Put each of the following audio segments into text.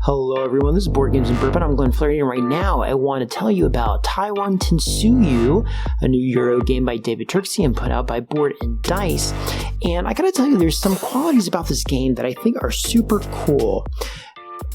Hello everyone, this is Board Games and Bourbon. I'm Glenn Flaherty, and right now I want to tell you about Tawantinsuyu, a new Euro game by David Turkey and put out by Board and Dice. And I gotta tell you, there's some qualities about this game that I think are super cool.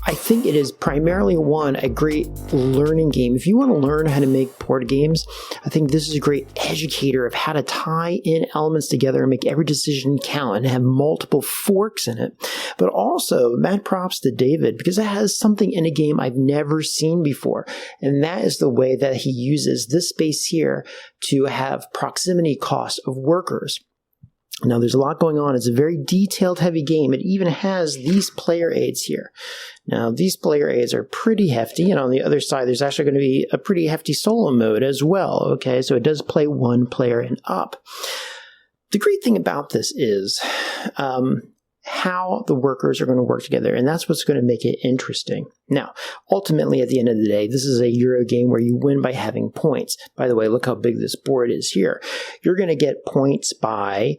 I think it is primarily, a great learning game. If you want to learn how to make board games, I think this is a great educator of how to tie in elements together and make every decision count and have multiple forks in it. But also, mad props to David, because it has something in a game I've never seen before. And that is the way that he uses this space here to have proximity cost of workers. Now, there's a lot going on. It's a very detailed, heavy game. It even has these player aids here. Now, these player aids are pretty hefty, and on the other side, there's actually going to be a pretty hefty solo mode as well, okay? So it does play one player and up. The great thing about this is how the workers are going to work together, and that's what's going to make it interesting. Now, ultimately, at the end of the day, this is a Euro game where you win by having points. By the way, look how big this board is here. You're going to get points by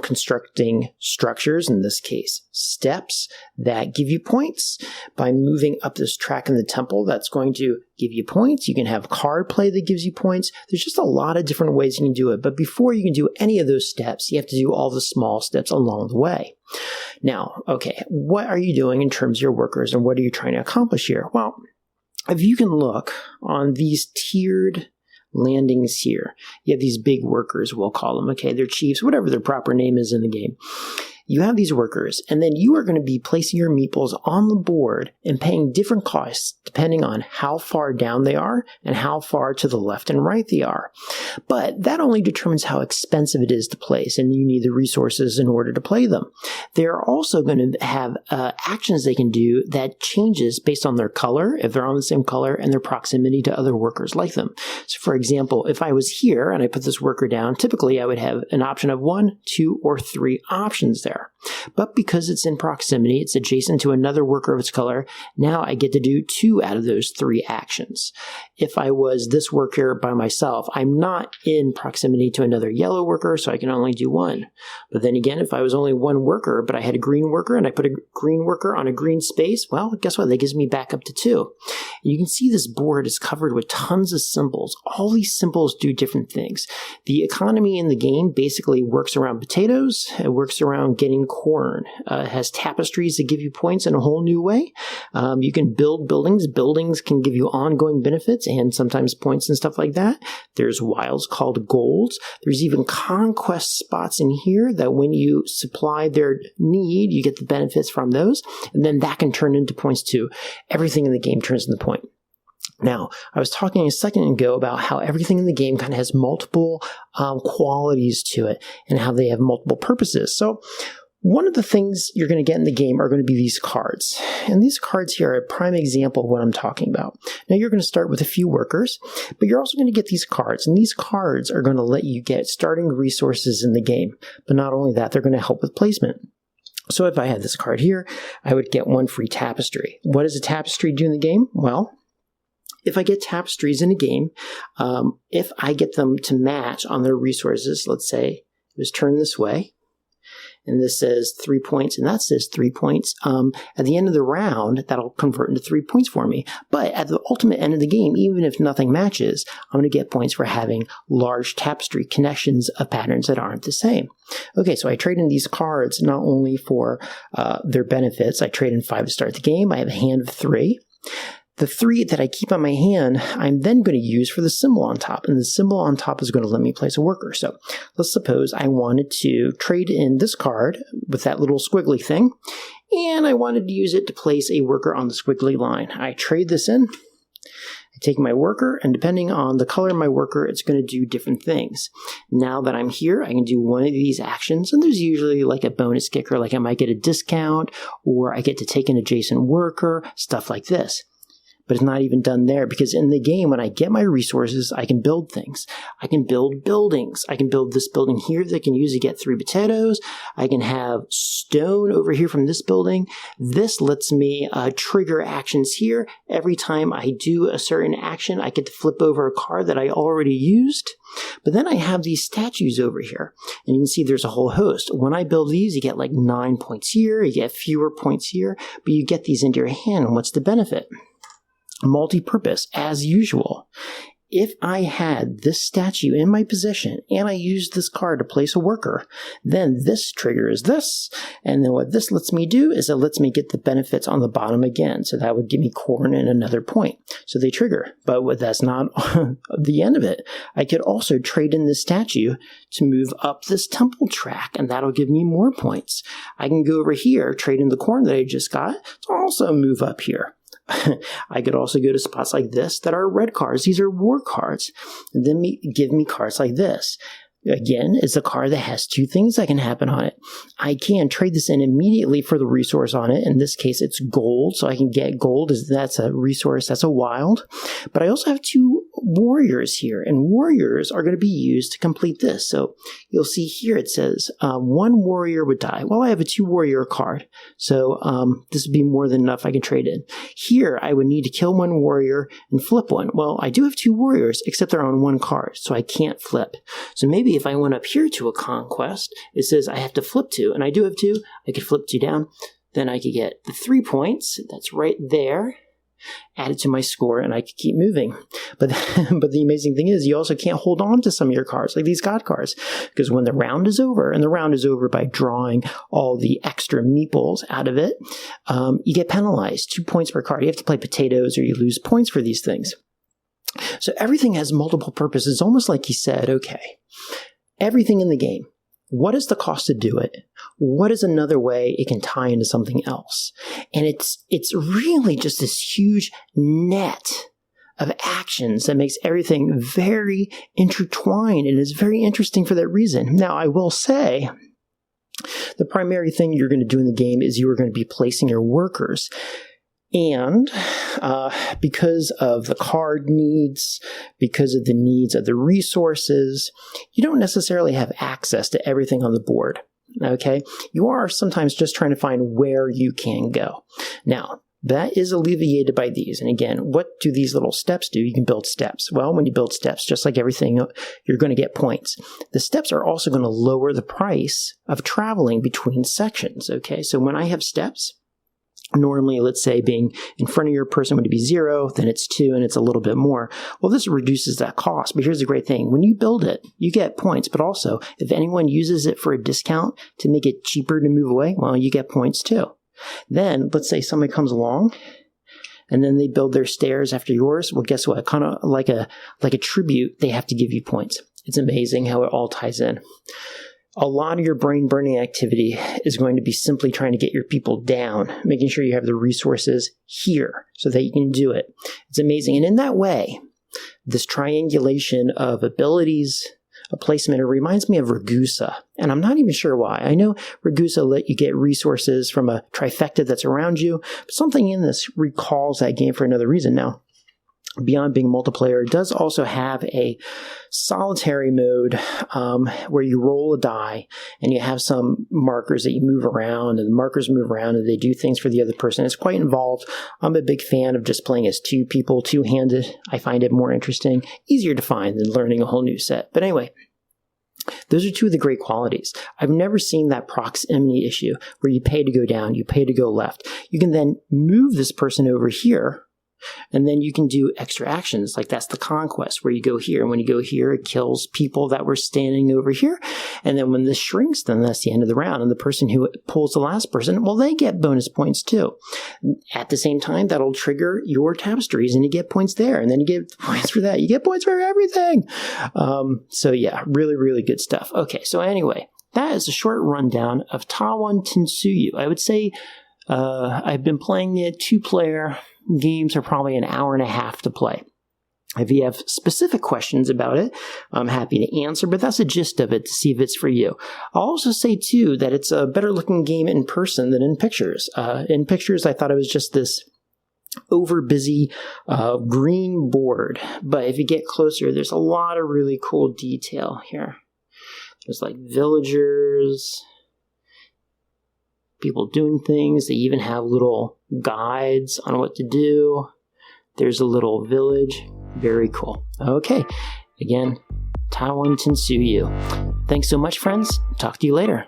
constructing structures, in this case, steps that give you points. By moving up this track in the temple, that's going to give you points. You can have card play that gives you points. There's just a lot of different ways you can do it. But before you can do any of those steps, you have to do all the small steps along the way. Now, okay, what are you doing in terms of your workers, and what are you trying to accomplish here? Well, if you can look on these tiered landings here, you have these big workers, we'll call them, okay? They're chiefs, whatever their proper name is in the game. You have these workers, and then you are going to be placing your meeples on the board and paying different costs depending on how far down they are and how far to the left and right they are. But that only determines how expensive it is to place, and you need the resources in order to play them. They're also going to have actions they can do that changes based on their color, if they're on the same color, and their proximity to other workers like them. So for example, if I was here and I put this worker down, typically I would have an option of 1, 2, or 3 options there. But because it's in proximity, it's adjacent to another worker of its color, now I get to do 2 out of those 3 actions. If I was this worker by myself, I'm not in proximity to another yellow worker, so I can only do 1. But then again, if I was only 1 worker, but I had a green worker and I put a green worker on a green space, well, guess what? That gives me back up to 2. You can see this board is covered with tons of symbols. All these symbols do different things. The economy in the game basically works around potatoes. It works around getting corn. It has tapestries that give you points in a whole new way. You can build buildings. Buildings can give you ongoing benefits and sometimes points and stuff like that. There's wilds called golds. There's even conquest spots in here that when you supply their need, you get the benefits from those. And then that can turn into points too. Everything in the game turns into point. Now, I was talking a second ago about how everything in the game kind of has multiple qualities to it and how they have multiple purposes. So one of the things you're going to get in the game are going to be these cards. And these cards here are a prime example of what I'm talking about. Now, you're going to start with a few workers, but you're also going to get these cards. And these cards are going to let you get starting resources in the game. But not only that, they're going to help with placement. So if I had this card here, I would get 1 free tapestry. What does a tapestry do in the game? Well, if I get tapestries in a game, if I get them to match on their resources, let's say it was turned this way, and this says 3 points, and that says 3 points. At the end of the round, that'll convert into 3 points for me. But at the ultimate end of the game, even if nothing matches, I'm going to get points for having large tapestry connections of patterns that aren't the same. Okay, so I trade in these cards not only for their benefits. I trade in 5 to start the game. I have a hand of 3. The 3 that I keep on my hand, I'm then going to use for the symbol on top. And the symbol on top is going to let me place a worker. So let's suppose I wanted to trade in this card with that little squiggly thing. And I wanted to use it to place a worker on the squiggly line. I trade this in. I take my worker, and depending on the color of my worker, it's going to do different things. Now that I'm here, I can do one of these actions, and there's usually like a bonus kicker, like I might get a discount, or I get to take an adjacent worker, stuff like this. But it's not even done there, because in the game, when I get my resources, I can build things. I can build buildings. I can build this building here that I can use to get 3 potatoes. I can have stone over here from this building. This lets me trigger actions here. Every time I do a certain action, I get to flip over a card that I already used. But then I have these statues over here, and you can see there's a whole host. When I build these, you get like 9 points here. You get fewer points here, but you get these into your hand. And what's the benefit? Multi-purpose, as usual. If I had this statue in my possession and I used this card to place a worker, then this triggers this. And then what this lets me do is it lets me get the benefits on the bottom again. So that would give me corn and another point. So they trigger. But that's not the end of it. I could also trade in this statue to move up this temple track, and that'll give me more points. I can go over here, trade in the corn that I just got to also move up here. I could also go to spots like this that are red cards. These are war cards. And then give me cards like this. Again, it's a card that has 2 things that can happen on it. I can trade this in immediately for the resource on it. In this case, it's gold, so I can get gold. That's a resource, that's a wild. But I also have 2 warriors here, and warriors are going to be used to complete this. So you'll see here it says 1 warrior would die. Well, I have a 2 warrior card, so this would be more than enough I can trade in. Here, I would need to kill 1 warrior and flip 1. Well, I do have 2 warriors, except they're on 1 card, so I can't flip. So maybe if I went up here to a conquest, it says I have to flip 2, and I do have 2. I could flip 2 down. Then I could get the 3 points. That's right there. Add it to my score, and I could keep moving. But the amazing thing is you also can't hold on to some of your cards, like these god cards, because when the round is over, and the round is over by drawing all the extra meeples out of it, you get penalized 2 points per card. You have to play potatoes or you lose points for these things. So everything has multiple purposes, almost like he said, okay, everything in the game, what is the cost to do it? What is another way it can tie into something else? And it's really just this huge net of actions that makes everything very intertwined, and is very interesting for that reason. Now, I will say, the primary thing you're going to do in the game is you are going to be placing your workers. And because of the card needs, because of the needs of the resources, you don't necessarily have access to everything on the board, okay? You are sometimes just trying to find where you can go. Now, that is alleviated by these. And again, what do these little steps do? You can build steps. Well, when you build steps, just like everything, you're going to get points. The steps are also going to lower the price of traveling between sections, okay? So when I have steps, normally, let's say being in front of your person would be 0, then it's 2, and it's a little bit more. Well, this reduces that cost. But here's the great thing. When you build it, you get points. But also, if anyone uses it for a discount to make it cheaper to move away, well, you get points too. Then, let's say somebody comes along, and then they build their stairs after yours. Well, guess what? Kind of like a tribute, they have to give you points. It's amazing how it all ties in. A lot of your brain-burning activity is going to be simply trying to get your people down, making sure you have the resources here so that you can do it. It's amazing. And in that way, this triangulation of abilities, a placement, it reminds me of Ragusa. And I'm not even sure why. I know Ragusa let you get resources from a trifecta that's around you, but something in this recalls that game for another reason. Now, beyond being multiplayer, it does also have a solitary mode where you roll a die and you have some markers that you move around, and the markers move around and they do things for the other person. It's quite involved. I'm a big fan of just playing as 2 people, 2-handed. I find it more interesting, easier to find than learning a whole new set. But anyway, those are 2 of the great qualities. I've never seen that proximity issue where you pay to go down, you pay to go left. You can then move this person over here, and then you can do extra actions, like that's the conquest, where you go here. And when you go here, it kills people that were standing over here. And then when this shrinks, then that's the end of the round. And the person who pulls the last person, well, they get bonus points too. At the same time, that'll trigger your tapestries, and you get points there. And then you get points for that. You get points for everything. So yeah, really, really good stuff. Okay, so anyway, that is a short rundown of Tawantinsuyu. I would say I've been playing it 2-player. Games are probably an hour and a half to play. If you have specific questions about it, I'm happy to answer, but that's the gist of it to see if it's for you. I'll also say, too, that it's a better looking game in person than in pictures. In pictures, I thought it was just this over busy green board. But if you get closer, there's a lot of really cool detail here. There's like villagers, people doing things. They even have little guides on what to do. There's a little village. Very cool. Okay. Again, Tawantinsuyu. Thanks so much, friends. Talk to you later.